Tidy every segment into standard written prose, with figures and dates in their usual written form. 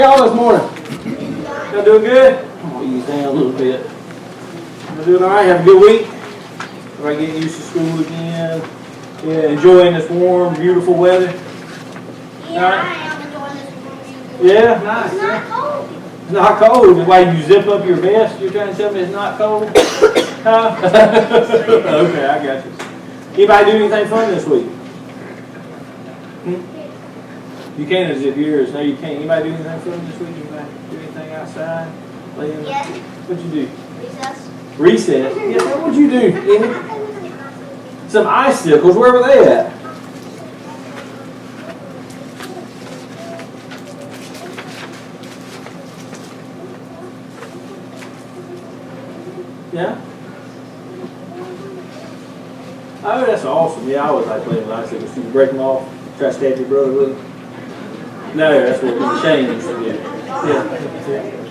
Y'all this morning? Y'all doing good? I'm gonna ease down a little bit. Y'all doing all right? Have a good week? Everybody getting used to school again? Yeah, enjoying this warm, beautiful weather? Yeah, I am enjoying this warm, beautiful Yeah, weather. nice. It's not cold. It's not cold. Why you zip up your vest? You're trying to tell me it's not cold? Huh? Okay, I got you. Anybody do anything fun this week? You can't zip yours. No, you can't. Anybody do anything fun this week? Anybody do anything outside? Playing? Yes. What'd you do? Recess. Recess? Yes, what'd you do? Some icicles. Where were they at? Yeah? Oh, that's awesome. Yeah, I always like playing with icicles. You can break them off. Try to stab your brother with them. No, that's what the chain used to do. Yeah.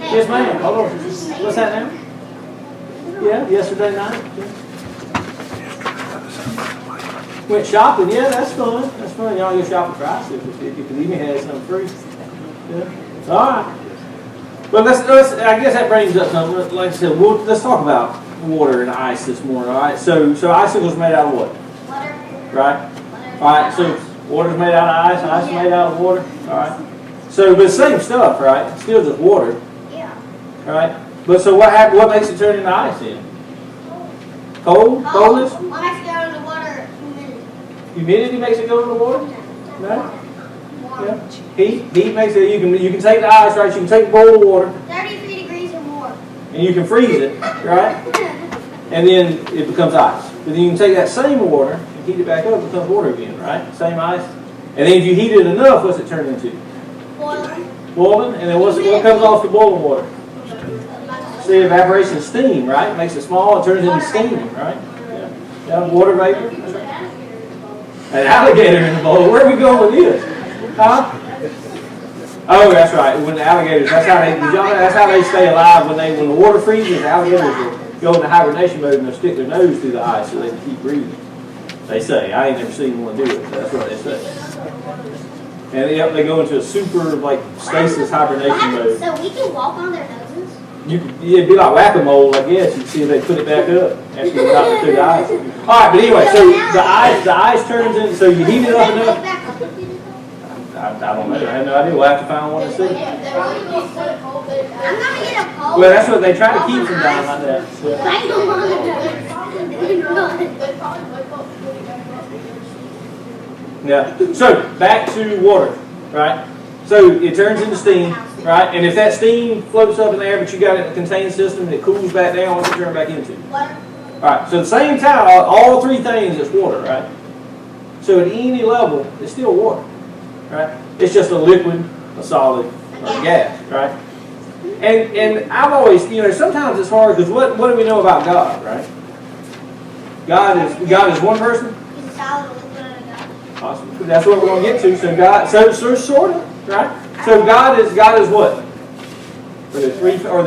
Yes, ma'am. Hold on. What's that now? Yeah, yesterday night. Yeah. Went shopping. Yeah, that's fun. That's fun. Y'all go shopping for icicles if you could even have some free. Yeah. All right. Well, let's. I guess that brings up something. Like I said, let's talk about water and ice this morning. All right. So icicles made out of what? Water. Right. All right. So water's made out of ice. Ice is made out of water. All right. So, but same stuff, right? It's still just water. Yeah. All right. But so what happens? What makes it turn into ice then? Cold? Coldness? What makes it go in the water? Humidity. Humidity makes it go in the water? No. Warm. Yeah. Heat makes it. You can take the ice, right? You can take a bowl of water 33 degrees or more. and you can freeze it, right? And then it becomes ice. But then you can take that same water and heat it back up. It becomes water again, right? Same ice. And then if you heat it enough, what's it turn into? Boiling. Boiling. And then what comes off the boiling water? See, evaporation of steam, right? Makes it small. It turns into steam, right? Yeah. Water vapor. An alligator in the bowl. Where are we going with this? Huh? Oh, that's right. When the alligators, that's how they stay alive when the water freezes. Alligators will go into hibernation mode and they'll stick their nose through the ice so they can keep breathing. They say. I ain't never seen one do it, but that's what they say. And they go into a super stasis hibernation mode. So we can walk on their noses? It'd be like whack-a-mole, I guess. You see if they put it back up after you got it through the ice. All right, but anyway, so the ice turns in. So you heat it up enough. I don't know. I have no idea. We'll have to find one to see. I'm gonna get a pole. Well, that's what they try to keep from dying like that. Yeah. So back to water, right? So it turns into steam, right? And if that steam floats up in the air, but you got it in a contained system, it cools back down. What's it turn back into? Water. All right. So at the same time, all three things is water, right? So at any level, it's still water, right? It's just a liquid, a solid, or a gas, right? And I've always, sometimes it's hard because what do we know about God, right? God is one person. He's a solid liquid and a gas. Awesome. That's what we're going to get to. So God, so sort of, right? So God is what? Are there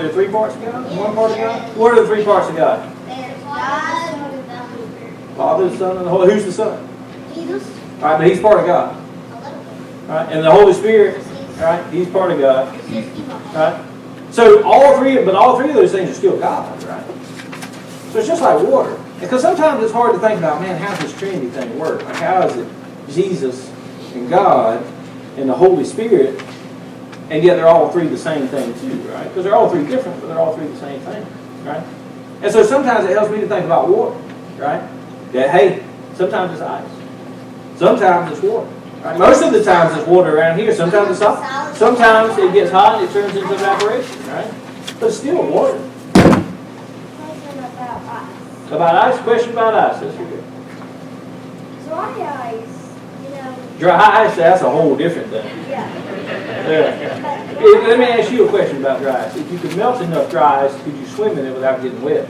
three parts of God? One part of God? What are the three parts of God? There's God, Father, the Son, and the Holy. Who's the Son? Jesus, All right, but He's part of God. a little bit. Right? And the Holy Spirit, all right? He's part of God. It's just evil. Right? So all three of those things are still God, right? So it's just like water. Because sometimes it's hard to think about, man, how does this Trinity thing work? Like how is it Jesus and God and the Holy Spirit, and yet they're all three the same thing too, right? Because they're all three different, but they're all three the same thing, right? And so sometimes it helps me to think about water, right? That, hey, sometimes it's ice. Sometimes it's water. Right? Most of the times it's water around here. Sometimes it's hot. Sometimes it gets hot and it turns into evaporation, right? But it's still water. About ice? Question about ice. That's good. Dry ice, Dry ice, that's a whole different thing. Yeah. Let me ask you a question about dry ice. If you could melt enough dry ice, could you swim in it without getting wet?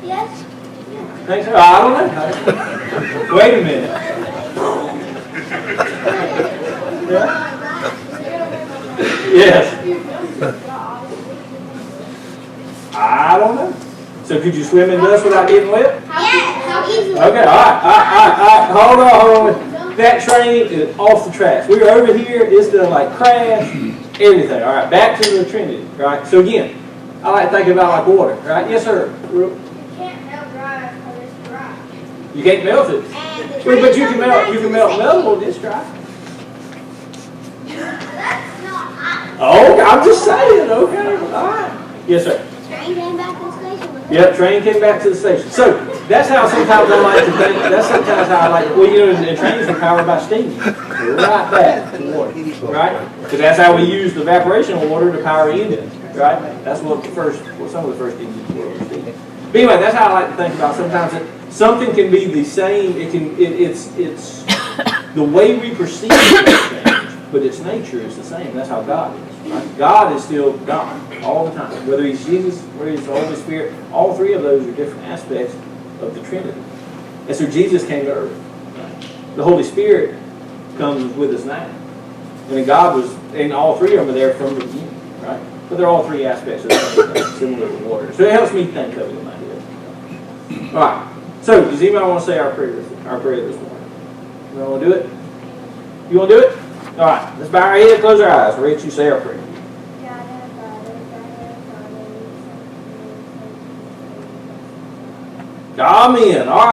Yes. Think so? I don't know. Wait a minute. Yeah? Yes. I don't know. So could you swim in dust without getting wet? Yes. How easily? Okay, all right. Hold on. That train is off the tracks. We were over here. It's gonna crash. everything. All right, back to the Trinity. Right. So again, I like to think about like water. Right. Yes, sir. You can't melt dry because it's dry. You can't melt it. And the But train you can comes melt. back You to can the melt station. metal. It's dry. That's not hot. Oh, I'm just saying. Okay. All right. Yes, sir. Train came back to the station with it. Yep, train came back to the station. So that's how sometimes I like to think. That's sometimes how I like. Well, you know, the trains are powered by steam. Right back to water, right? Because that's how we use the evaporation of water to power engines, right? That's what some of the first engines were. But anyway, that's how I like to think about. Sometimes something can be the same. It's the way we perceive it can change, but its nature is the same. That's how God is. Right? God is still God all the time. Whether He's Jesus, whether He's the Holy Spirit, all three of those are different aspects of the Trinity. And so Jesus came to earth. Right? The Holy Spirit comes with us now. And God was, and all three of them are there from the beginning, right? But they're all three aspects of the same thing, similar to water. So it helps me think of it in my head. All right. So does anybody want to say our prayer this morning? You want to do it? You want to do it? All right. Let's bow our head, close our eyes. Rich, you say our prayer. Amen. All right.